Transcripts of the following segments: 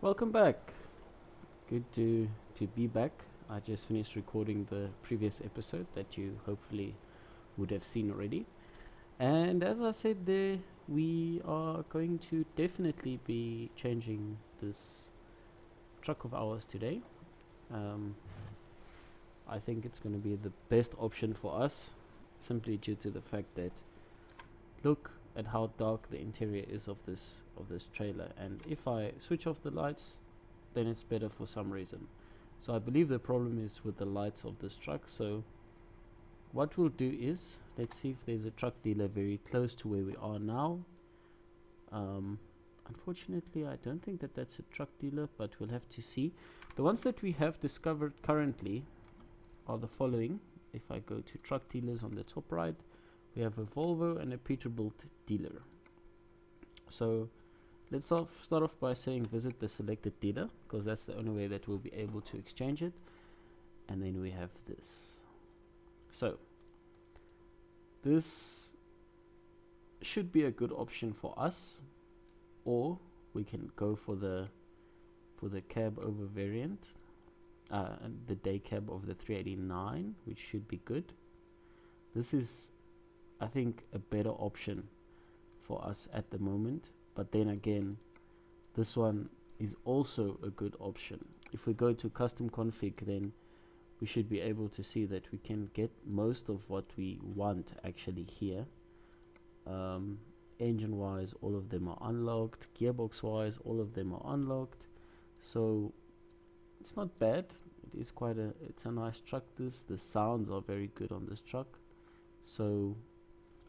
Welcome back. Good to be back. I just finished recording the previous episode that you hopefully would have seen already. And as I said there, we are going to definitely be changing this truck of ours today. Um, I think it's going to be the best option for us, simply due to the fact that look at how dark the interior is of this trailer. And if I switch off the lights, then it's better for some reason. So I believe the problem is with the lights of this truck. So what we'll do is, let's see if there's a truck dealer very close to where we are now. Unfortunately, I don't think that that's a truck dealer, but we'll have to see. The ones that we have discovered currently are the following. If I go to truck dealers on the top right, we have a Volvo and a Peterbilt dealer. So let's start off by saying visit the selected dealer, because that's the only way that we'll be able to exchange it. And then we have this. So this should be a good option for us, or we can go for the cab over variant, and the day cab of the 389, which should be good. This is, I think, a better option for us at the moment. But then again, this one is also a good option. If we go to custom config, then we should be able to see that we can get most of what we want actually here. Engine wise, all of them are unlocked. Gearbox wise, all of them are unlocked. So it's not bad. It is it's a nice truck. The sounds are very good on this truck. So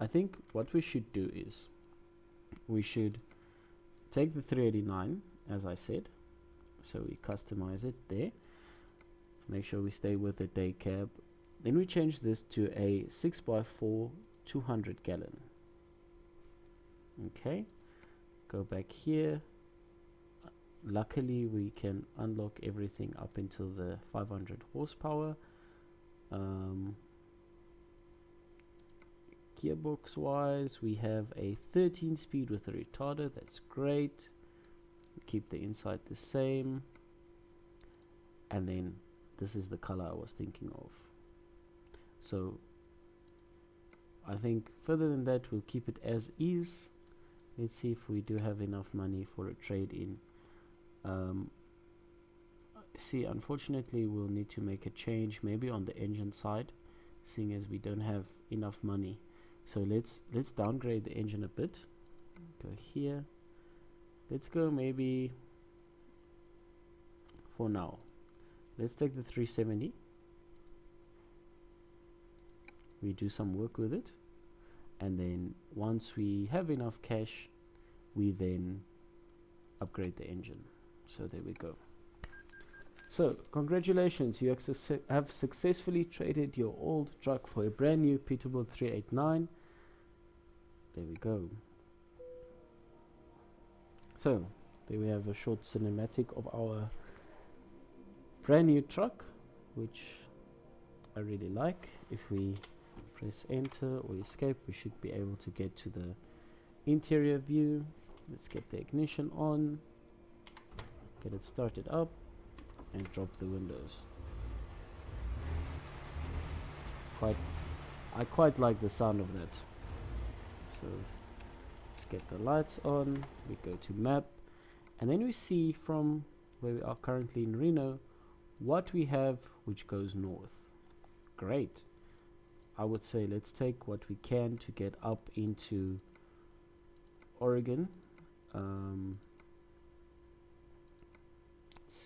I think what we should do is we should take the 389, as I said. So we customize it there. Make sure we stay with the day cab. Then we change this to a 6x4 200 gallon. Okay, go back here. Luckily we can unlock everything up until the 500 horsepower. Gearbox wise, we have a 13 speed with a retarder. That's great. Keep the inside the same. And then this is the color I was thinking of. So I think further than that, we'll keep it as is. Let's see if we do have enough money for a trade-in. See, unfortunately we'll need to make a change maybe on the engine side, seeing as we don't have enough money. So let's downgrade the engine a bit. Go here. Let's go maybe, for now, let's take the 370. We do some work with it, and then once we have enough cash, we then upgrade the engine. So there we go. So congratulations, you have successfully traded your old truck for a brand new Peterbilt 389. There we go. So there we have a short cinematic of our brand new truck, which I really like. If we press enter or escape, we should be able to get to the interior view. Let's get the ignition on, get it started up, and drop the windows. I quite like the sound of that. So let's get the lights on. We go to map, and then we see from where we are currently in Reno what we have which goes north. Great. I would say let's take what we can to get up into Oregon. Let's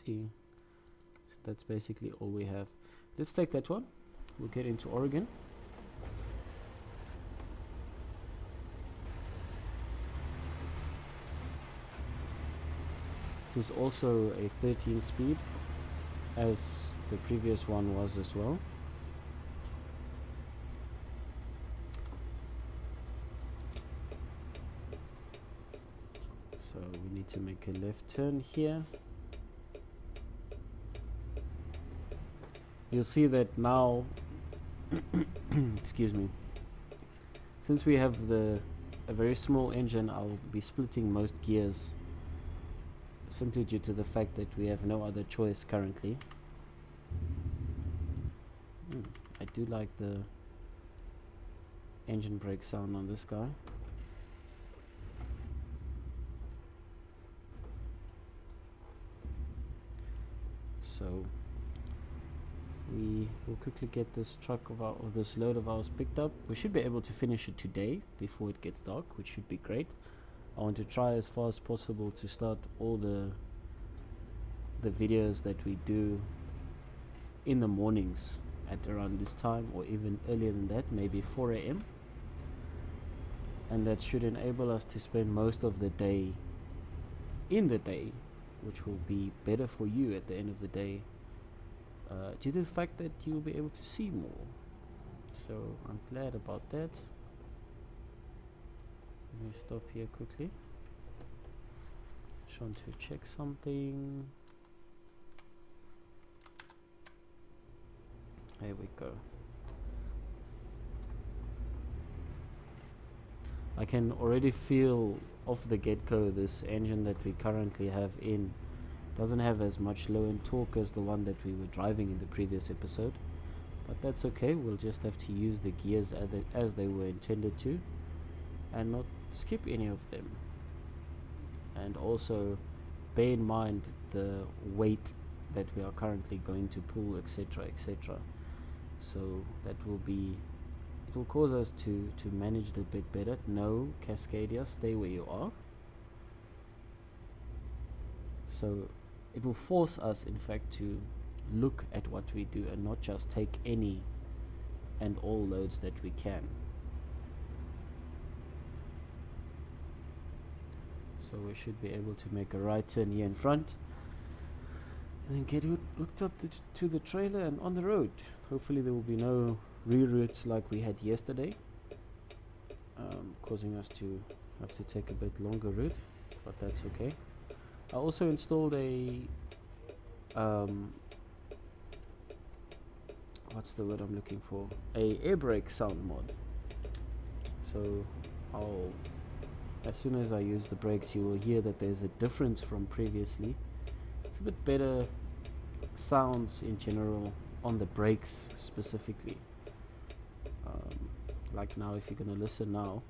see. So that's basically all we have. Let's take that one. We'll get into Oregon. This is also a 13 speed, as the previous one was as well. So we need to make a left turn here. You'll see that now excuse me, since we have a very small engine, I'll be splitting most gears simply due to the fact that we have no other choice currently. I do like the engine brake sound on this guy. So we will quickly get this truck or this load of ours picked up. We should be able to finish it today before it gets dark, which should be great. I want to try as far as possible to start all the videos that we do in the mornings at around this time, or even earlier than that, maybe 4 a.m. and that should enable us to spend most of the day in the day, which will be better for you at the end of the day, due to the fact that you'll be able to see more. So I'm glad about that. Let me stop here quickly. Just want to check something. There we go. I can already feel off the get-go this engine that we currently have in doesn't have as much low end torque as the one that we were driving in the previous episode, but that's okay. We'll just have to use the gears as they were intended to, and not skip any of them. And also bear in mind the weight that we are currently going to pull, etc, etc. So that will be, it will cause us to manage it a bit better. No, Cascadia, stay where you are. So it will force us, in fact, to look at what we do and not just take any and all loads that we can. So we should be able to make a right turn here in front and then get hooked up to the trailer and on the road. Hopefully there will be no reroutes like we had yesterday, causing us to have to take a bit longer route, but that's okay. I also installed a what's the word I'm looking for? A air brake sound mod. So as soon as I use the brakes, you will hear that there's a difference from previously. It's a bit better sounds in general on the brakes specifically. Like now, if you're gonna listen now,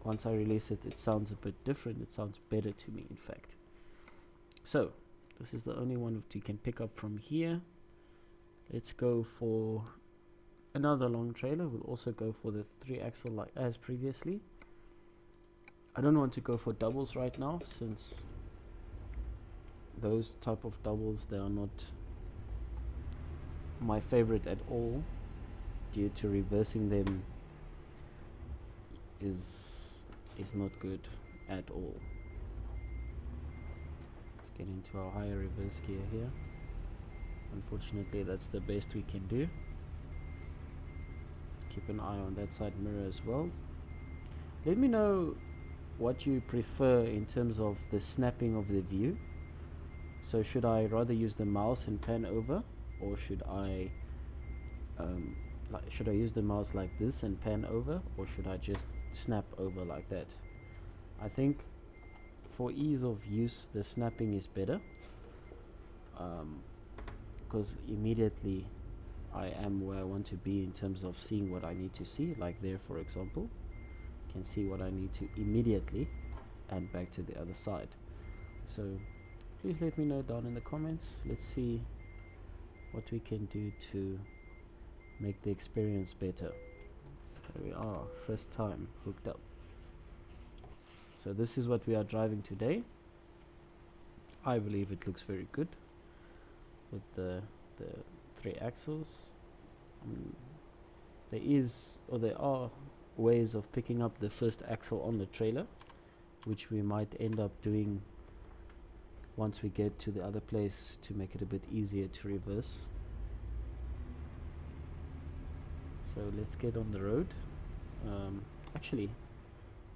once I release it, it sounds a bit different. It sounds better to me, in fact. So this is the only one that you can pick up from here. Let's go for another long trailer. We'll also go for the 3-axle like as previously. I don't want to go for doubles right now, since those type of doubles, they are not my favorite at all, due to reversing them is not good at all. Let's get into our higher reverse gear here. Unfortunately, that's the best we can do. Keep an eye on that side mirror as well. Let me know what you prefer in terms of the snapping of the view. So should I rather use the mouse and pan over, or should I use the mouse like this and pan over, or should I just snap over like that? I think for ease of use, the snapping is better, because immediately I am where I want to be in terms of seeing what I need to see. Like there, for example, can see what I need to immediately, and back to the other side. So please let me know down in the comments. Let's see what we can do to make the experience better. There we are, first time hooked up. So this is what we are driving today. I believe it looks very good with the 3 axles. There are ways of picking up the first axle on the trailer, which we might end up doing once we get to the other place, to make it a bit easier to reverse. So let's get on the road. Actually,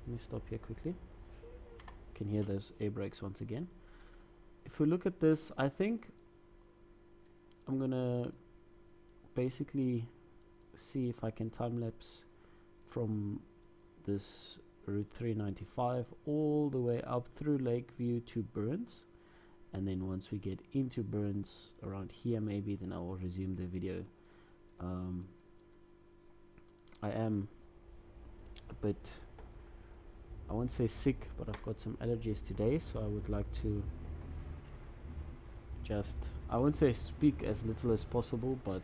let me stop here quickly. You can hear those air brakes once again. If we look at this, I think I'm gonna basically see if I can time lapse from this Route 395 all the way up through Lakeview to Burns, and then once we get into Burns around here maybe, then I will resume the video. I am a bit, I won't say sick, but I've got some allergies today, so I would like to just, I won't say speak as little as possible, but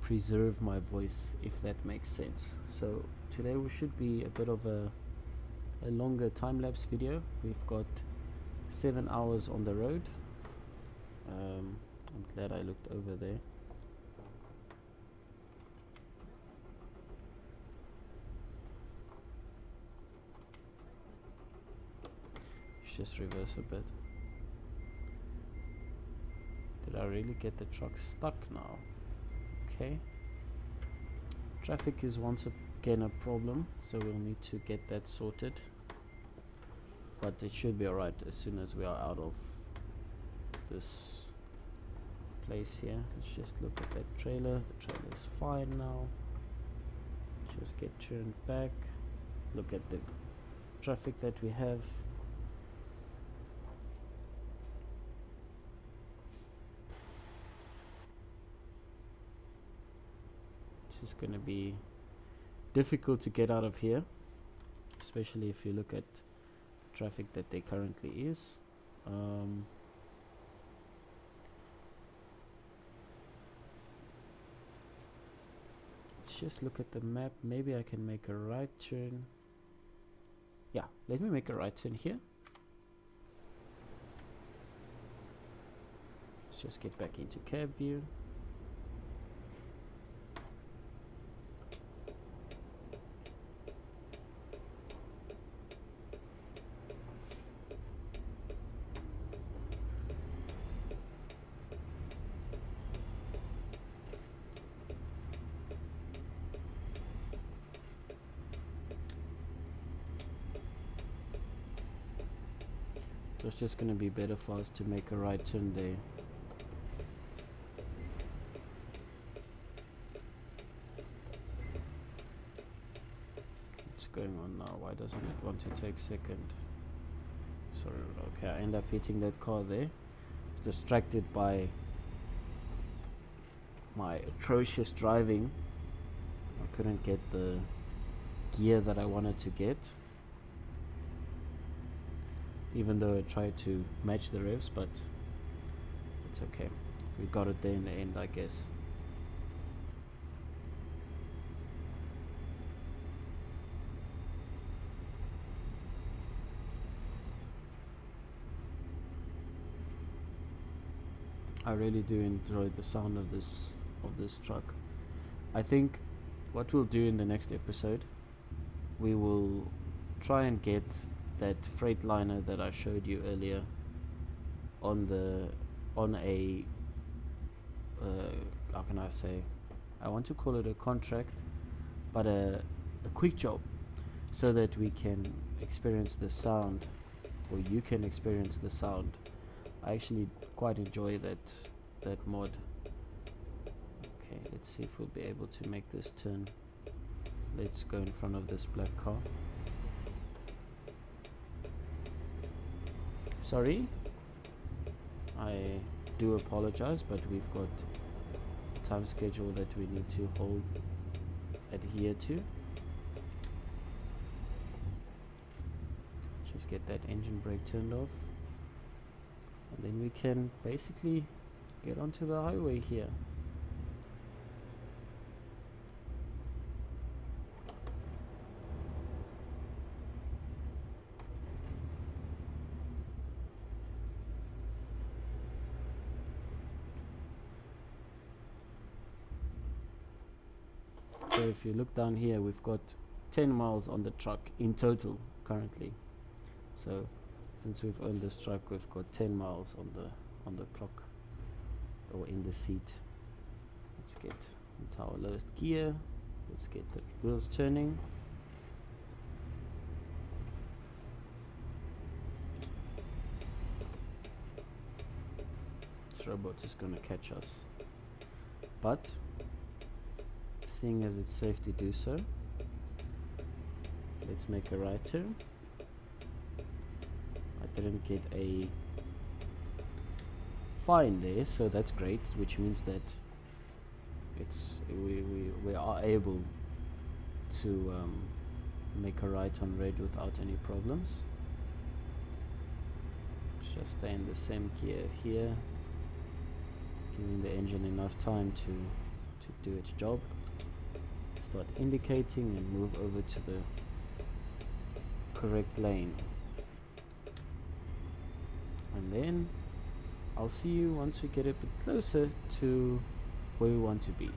preserve my voice, if that makes sense. So today we should be a bit of a longer time-lapse video. We've got 7 hours on the road. I'm glad I looked over there. Let's just reverse a bit. Did I really get the truck stuck now? Okay. Traffic is once again a problem, so we'll need to get that sorted. But it should be alright as soon as we are out of this place here. Let's just look at that trailer. The trailer is fine now. Just get turned back. Look at the traffic that we have. It's just gonna be difficult to get out of here, especially if you look at traffic that there currently is. Let's just look at the map. Maybe I can make a right turn. Yeah, let me make a right turn here. Let's just get back into cab view. So it's just going to be better for us to make a right turn there. What's going on now? Why doesn't it want to take second? Sorry, okay, I end up hitting that car there. I was distracted by my atrocious driving. I couldn't get the gear that I wanted to get, even though I tried to match the revs, but it's okay. We got it there in the end, I guess. I really do enjoy the sound of this truck. I think what we'll do in the next episode, we will try and get that Freightliner that I showed you earlier on a how can I say, I want to call it a contract, but a quick job, so that we can experience the sound, or you can experience the sound. I actually quite enjoy that mod. Okay, let's see if we'll be able to make this turn. Let's go in front of this black car. Sorry, I do apologize, but we've got a time schedule that we need to adhere to. Just get that engine brake turned off, and then we can basically get onto the highway here. So if you look down here, we've got 10 miles on the truck in total currently. So since we've owned this truck, we've got 10 miles on the clock, or in the seat. Let's get into our lowest gear. Let's get the wheels turning. This robot is gonna catch us, but seeing as it's safe to do so, let's make a right turn. I didn't get a fine there, so that's great, which means that we are able to make a right on red without any problems. Just stay in the same gear here, giving the engine enough time to do its job. Start indicating and move over to the correct lane, and then I'll see you once we get a bit closer to where we want to be.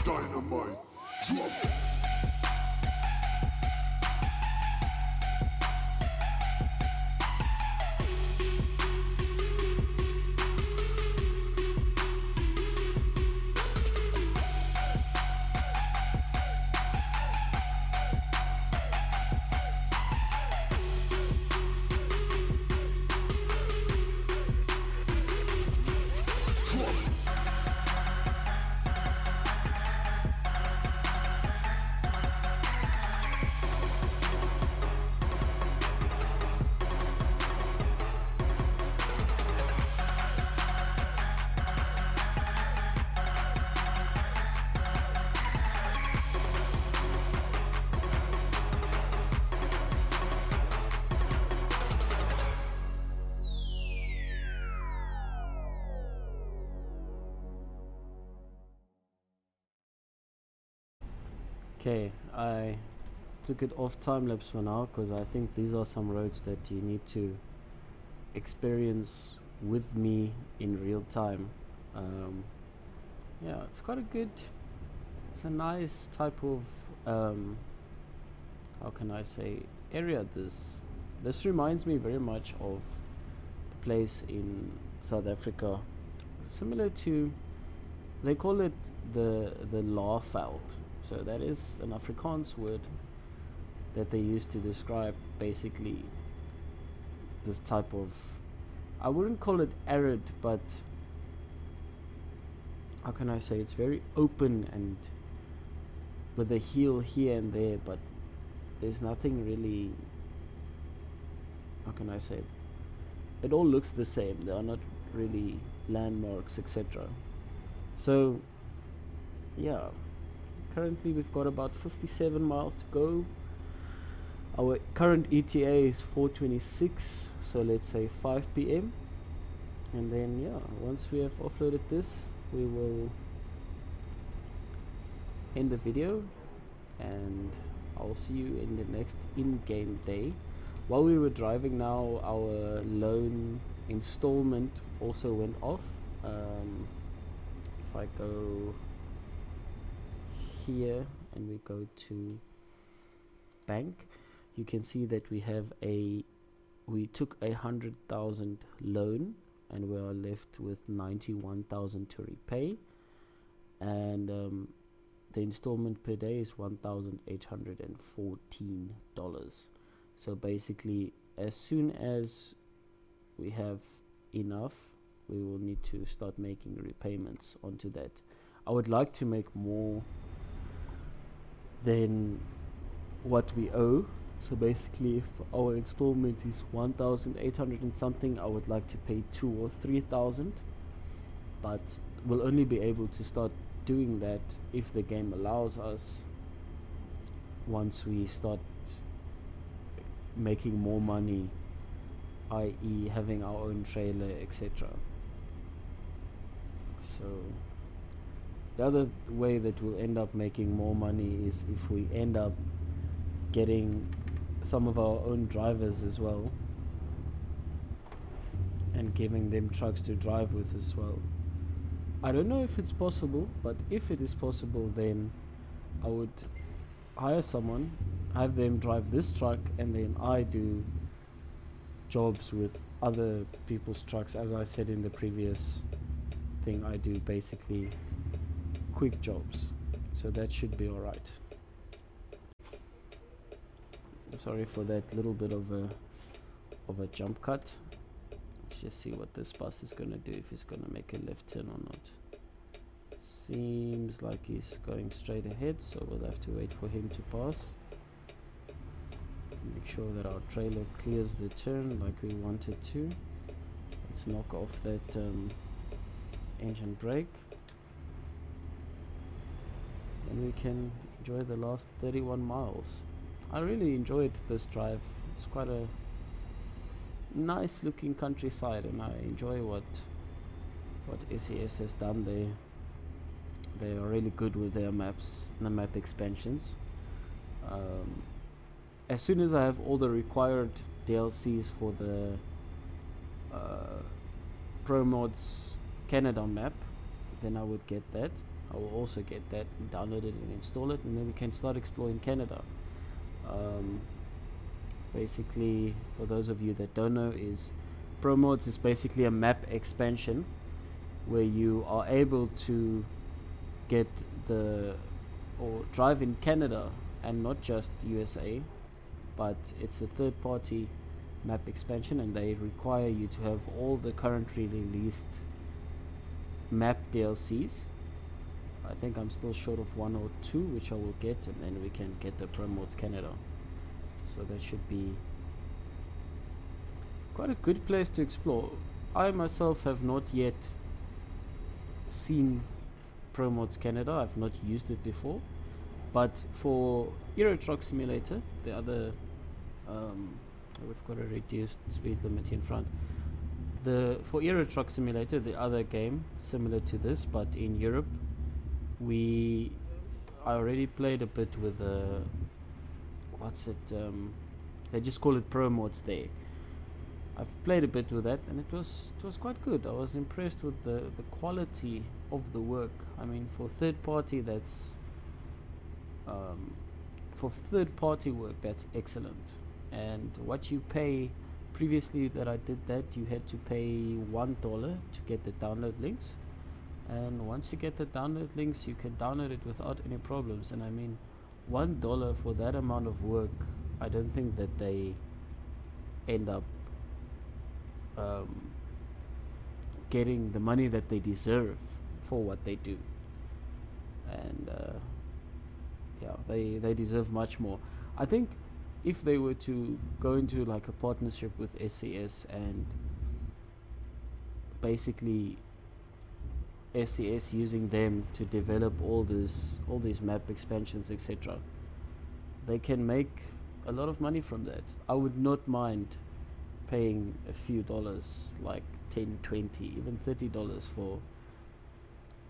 Dynamite drop. Okay, I took it off time lapse for now because I think these are some roads that you need to experience with me in real time. Yeah, it's quite a good, it's a nice type of how can I say, area. This reminds me very much of a place in South Africa similar to, they call it the Laarveld. So that is an Afrikaans word that they use to describe basically this type of, I wouldn't call it arid, but how can I say, it's very open and with a hill here and there, but there's nothing really, how can I say, it all looks the same. There are not really landmarks, etc. So yeah, currently we've got about 57 miles to go. Our current ETA is 4:26, so let's say 5 p.m. and then yeah, once we have offloaded this, we will end the video and I'll see you in the next in-game day. While we were driving now, our loan installment also went off. If I go here and we go to bank, you can see that we took 100,000 loan and we are left with 91,000 to repay, and the installment per day is $1,814. So basically, as soon as we have enough, we will need to start making repayments onto that. I would like to make more than what we owe. So basically, if our installment is 1,800 and something, I would like to pay 2,000 or 3,000, but we'll only be able to start doing that if the game allows us, once we start making more money, i.e. having our own trailer, etc. So the other way that we'll end up making more money is if we end up getting some of our own drivers as well and giving them trucks to drive with as well. I don't know if it's possible, but if it is possible, then I would hire someone, have them drive this truck, and then I do jobs with other people's trucks. As I said in the previous thing, I do basically quick jobs, so that should be alright. Sorry for that little bit of a jump cut. Let's just see what this bus is gonna do, if he's gonna make a left turn or not. Seems like he's going straight ahead, so we'll have to wait for him to pass. Make sure that our trailer clears the turn like we wanted to. Let's knock off that engine brake, and we can enjoy the last 31 miles. I really enjoyed this drive. It's quite a nice looking countryside, and I enjoy what SES has done there. They are really good with their maps, the map expansions. As soon as I have all the required DLCs for the Pro Mods Canada map, then I would get that. I will also get that and download it and install it, and then we can start exploring Canada. Basically, for those of you that don't know, is Pro Mods is basically a map expansion where you are able to get or drive in Canada and not just USA, but it's a third party map expansion, and they require you to have all the currently released map DLCs. I think I'm still short of 1 or 2, which I will get, and then we can get the Pro Mods Canada. So that should be quite a good place to explore. I myself have not yet seen Pro Mods Canada. I've not used it before, but for Euro Truck Simulator, the other we've got a reduced speed limit in front. For Euro Truck Simulator, the other game similar to this but in Europe, I already played a bit with they just call it Pro Mods there. I've played a bit with that, and it was quite good. I was impressed with the quality of the work. I mean, for third party work, that's excellent. And what you pay, previously that I did that, you had to pay $1 to get the download links, and once you get the download links, you can download it without any problems. And I mean, $1 for that amount of work, I don't think that they end up getting the money that they deserve for what they do. And yeah, they deserve much more. I think if they were to go into like a partnership with SES, and basically SES using them to develop all these map expansions, etc., they can make a lot of money from that. I would not mind paying a few dollars, like 10, 20, even $30 for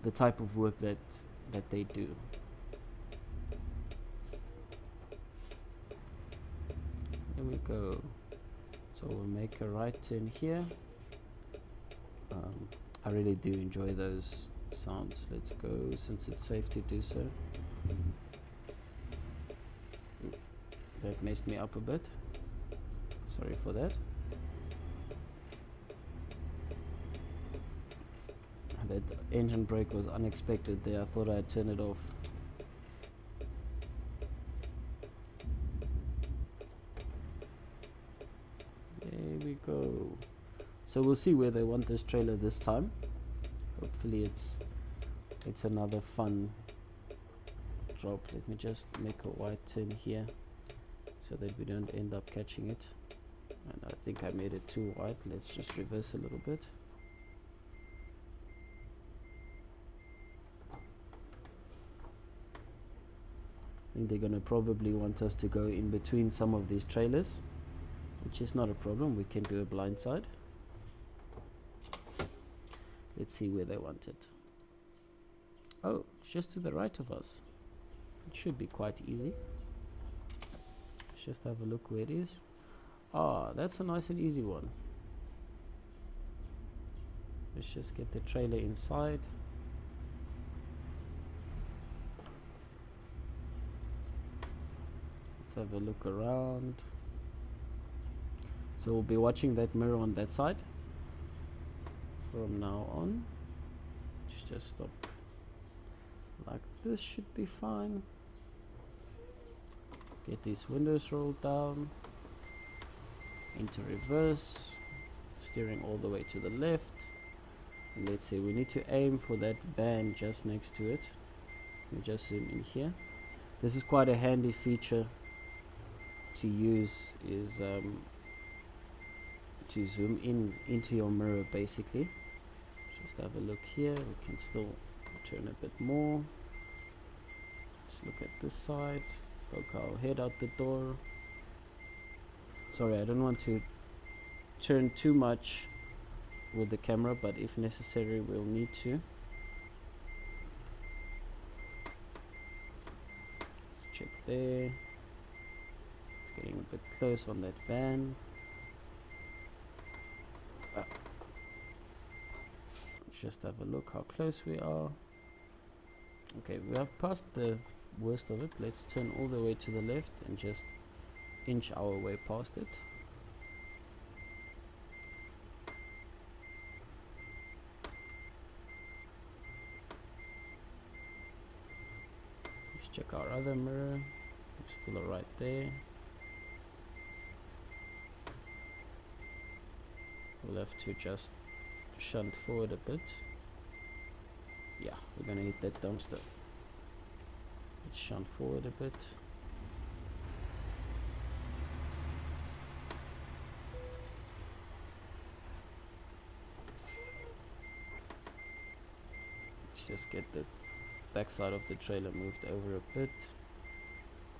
the type of work that they do. There we go. So we'll make a right turn here. I really do enjoy those sounds. Let's go, since it's safe to do so. That messed me up a bit. Sorry for that. That engine brake was unexpected there. I thought I'd turn it off. There we go. So we'll see where they want this trailer this time. Hopefully it's another fun drop. Let me just make a wide turn here so that we don't end up catching it. And I think I made it too wide. Let's just reverse a little bit. I think they're gonna probably want us to go in between some of these trailers, which is not a problem. We can do a blindside. Let's see where they want it. Oh, it's just to the right of us. It should be quite easy. Let's just have a look where it is. Ah, that's a nice and easy one. Let's just get the trailer inside. Let's have a look around. So we'll be watching that mirror on that side from now on. Let's just stop like this, should be fine. Get these windows rolled down into reverse, steering all the way to the left, and let's see, we need to aim for that van just next to it. Let me just zoom in here. This is quite a handy feature to use, is to zoom in into your mirror basically. Just have a look here. We can still turn a bit more. Let's look at this side. Poke our head out the door. Sorry, I don't want to turn too much with the camera, but if necessary we'll need to. Let's check there. It's getting a bit close on that van. Let's just have a look how close we are. Okay, we have passed the worst of it. Let's turn all the way to the left and just inch our way past it. Let's check our other mirror. It's still right there. We'll have to just shunt forward a bit. Yeah, we're gonna hit that dumpster. Let's shunt forward a bit. Let's just get the backside of the trailer moved over a bit.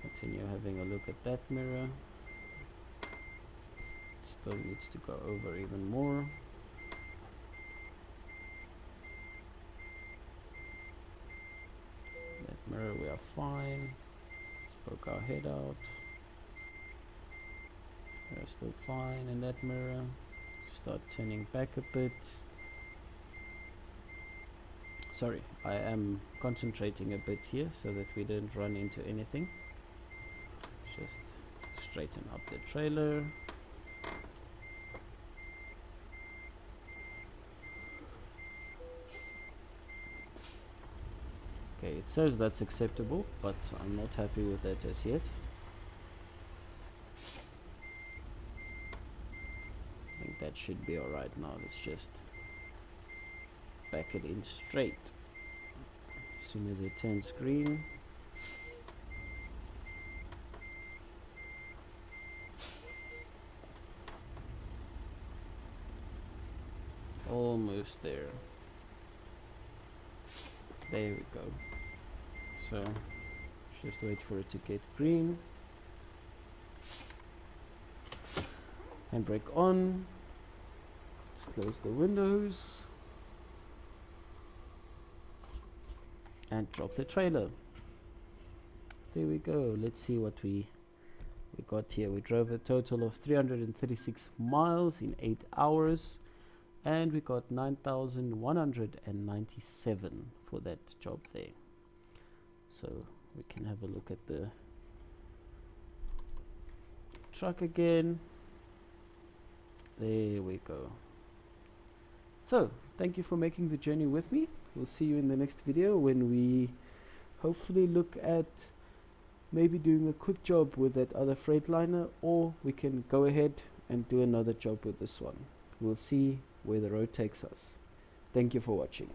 Continue having a look at that mirror. Still needs to go over even more. That mirror we are fine. Poke our head out. We're still fine in that mirror. Start turning back a bit. Sorry, I am concentrating a bit here so that we don't run into anything. Just straighten up the trailer. Okay, it says that's acceptable, but I'm not happy with that as yet. I think that should be alright now. Let's just back it in straight. As soon as it turns green. Almost there. There we go. So just wait for it to get green. Handbrake on. Let's close the windows and drop the trailer. There we go. Let's see what we got here. We drove a total of 336 miles in 8 hours, and we got 9,197 for that job there. So we can have a look at the truck again. There we go. So, thank you for making the journey with me. We'll see you in the next video when we hopefully look at maybe doing a quick job with that other Freightliner, or we can go ahead and do another job with this one. We'll see where the road takes us. Thank you for watching.